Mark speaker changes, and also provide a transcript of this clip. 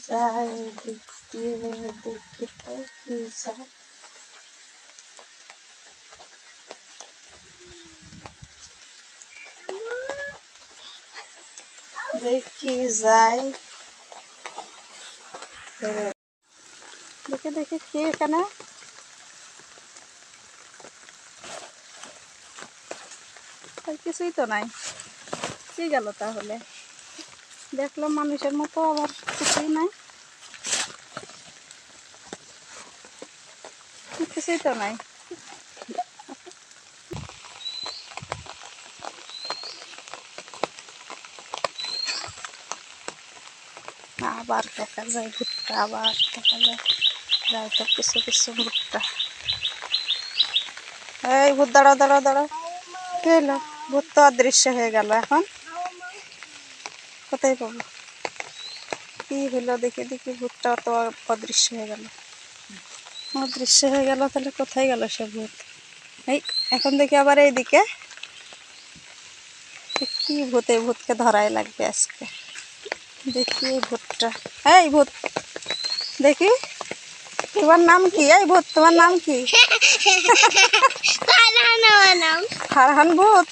Speaker 1: যায় দেখি দেখি কি যায়। দেখি যায় দেখে দেখে কি এখানে কিছুই তো নাই। কি গেল তাহলে? দেখলাম মানুষের মতো, আবার কিছুই নাই, কিছুই তো নাই। আবার দেখা যায় ভুট্টা, আবার দেখা যায় যায় তো কিছু কিছু ভুট্টা। এই ভূত দাঁড়াও দাঁড়াও দাঁড়াও, কি হলো? ভূত তো অদৃশ্য হয়ে গেল, এখন কোথায় পাবো? কি হলো দেখি দেখি, ভূতটা তো অদৃশ্য হয়ে গেল, অদৃশ্য হয়ে গেল, তাহলে কোথায় গেল সে ভূত? এই এখন দেখি আবার এইদিকে, কি ভূত? এই ভূতকে ধরাই লাগবে আজকে। দেখি এই ভূতটা, এই ভূত দেখি, তোমার নাম কি? এই ভূত তোমার নাম কি? ফারহান ভূত।